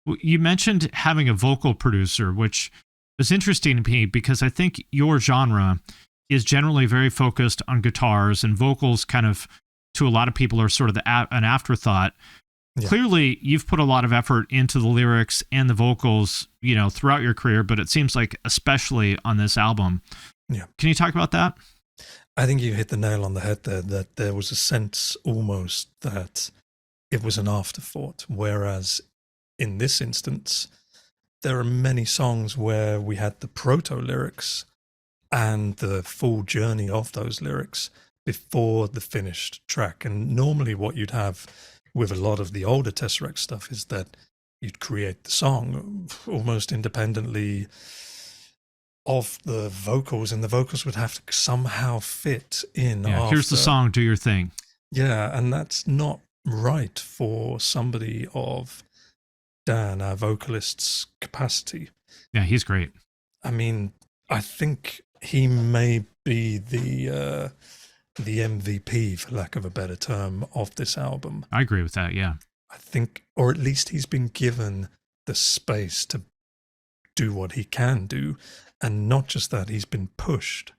You mentioned having a vocal producer, which is interesting to me because I think your genre is generally very focused on guitars, and vocals kind of, to a lot of people, are sort of an afterthought. Yeah. Clearly, you've put a lot of effort into the lyrics and the vocals, throughout your career, but it seems like especially on this album. Yeah. Can you talk about that? I think you hit the nail on the head there, that there was a sense almost that it was an afterthought, whereas in this instance, there are many songs where we had the proto-lyrics and the full journey of those lyrics before the finished track. And normally what you'd have with a lot of the older Tesseract stuff is that you'd create the song almost independently of the vocals, and the vocals would have to somehow fit in. Yeah, here's the song, do your thing. Yeah, and that's not right for somebody of Dan, our vocalist's capacity. Yeah, he's great. I mean, I think he may be the MVP, for lack of a better term, of this album. I agree with that, yeah. I think, or at least he's been given the space to do what he can do. And not just that, he's been pushed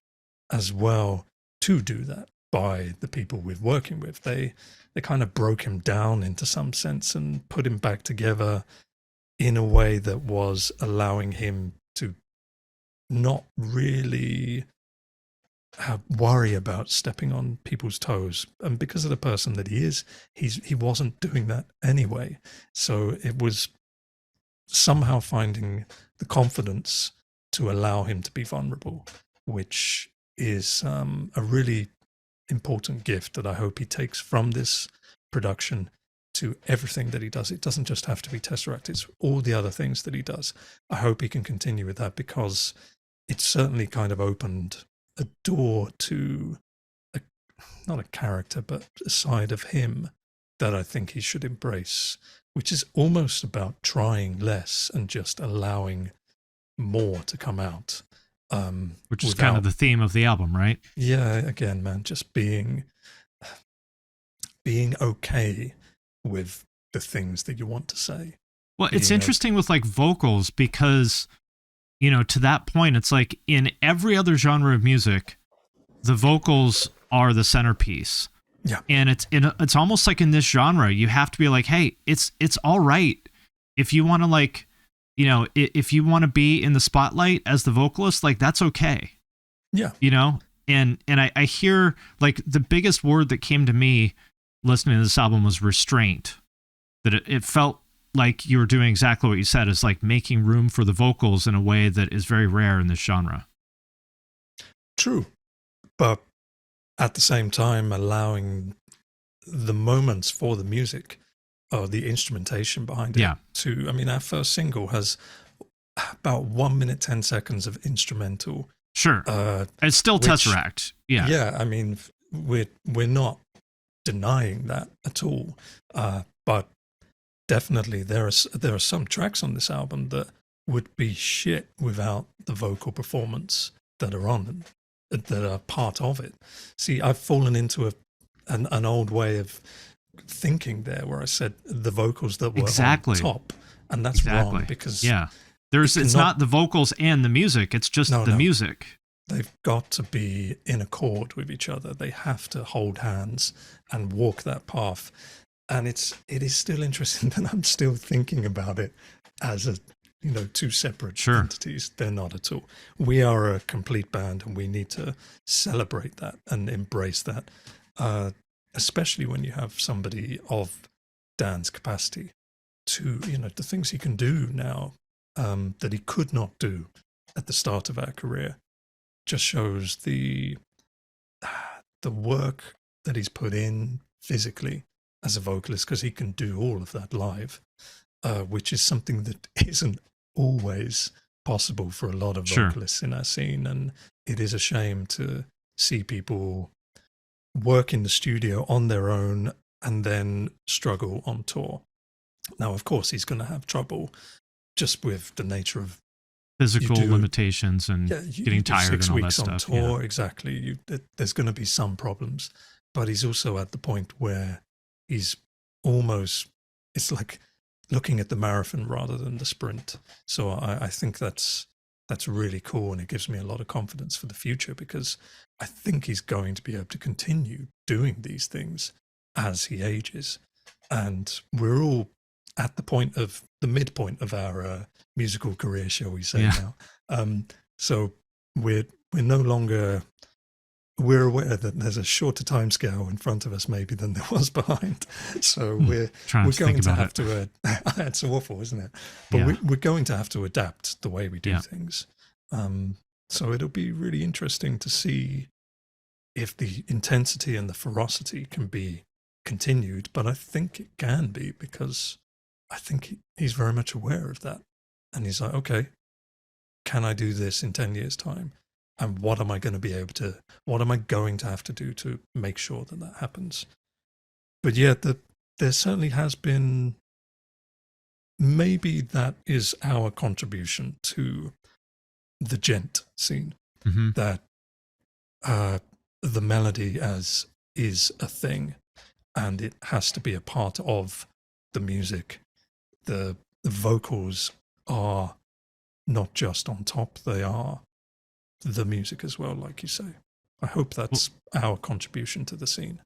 as well to do that by the people we're working with. They kind of broke him down into some sense and put him back together in a way that was allowing him to not really worry about stepping on people's toes. And because of the person that he is, he wasn't doing that anyway. So it was somehow finding the confidence to allow him to be vulnerable, which is a really important gift that I hope he takes from this production to everything that he does. It doesn't just have to be Tesseract, it's all the other things that he does. I hope he can continue with that, because it certainly kind of opened a door to not a character, but a side of him that I think he should embrace, which is almost about trying less and just allowing more to come out. Which is kind of the theme of the album, right? Yeah, again, man, just being okay with the things that you want to say. Well, it's interesting with like vocals, because, to that point, it's like in every other genre of music, the vocals are the centerpiece. Yeah. And it's almost like in this genre, you have to be like, hey, it's all right if you want to, like, if you want to be in the spotlight as the vocalist, like, that's okay. Yeah. And I hear, like, the biggest word that came to me listening to this album was restraint. That it felt like you were doing exactly what you said, is like making room for the vocals in a way that is very rare in this genre. True. But at the same time, allowing the moments for the music or the instrumentation behind it. Yeah. I mean, our first single has about 1 minute, 10 seconds of instrumental. Sure. It's still Tesseract. Yeah. Yeah. I mean, we're not denying that at all. But definitely there are some tracks on this album that would be shit without the vocal performance that are on them, that are part of it. See, I've fallen into an old way of thinking there, where I said the vocals that were on top, and that's wrong, because it's not the vocals and the music, it's just the music. They've got to be in accord with each other. They have to hold hands and walk that path. And it is still interesting that I'm still thinking about it as two separate entities. They're not at all. We are a complete band, and we need to celebrate that and embrace that, especially when you have somebody of Dan's capacity to, the things he can do now that he could not do at the start of our career. Just shows the work that he's put in physically as a vocalist, because he can do all of that live, which is something that isn't always possible for a lot of vocalists in our scene. And it is a shame to see people work in the studio on their own and then struggle on tour. Now, of course, he's going to have trouble just with the nature of physical limitations and getting tired and all that stuff. 6 weeks on tour, exactly. There's going to be some problems, but he's also at the point where he's almost, it's like looking at the marathon rather than the sprint. So I think that's really cool, and it gives me a lot of confidence for the future, because I think he's going to be able to continue doing these things as he ages. And we're all at the midpoint of our musical career, shall we say now. So we're no longer, we're aware that there's a shorter time scale in front of us maybe than there was behind. So we're going to have to, it's awful, isn't it? But we're going to have to adapt the way we do things. So it'll be really interesting to see if the intensity and the ferocity can be continued, but I think it can be, because I think he's very much aware of that. And he's like, okay, can I do this in 10 years' time? And what am I going to have to do to make sure that that happens? But yeah, there certainly has been, maybe that is our contribution to the djent scene, that the melody is a thing, and it has to be a part of the music. The vocals are not just on top, they are the music as well, like you say. I hope that's our contribution to the scene.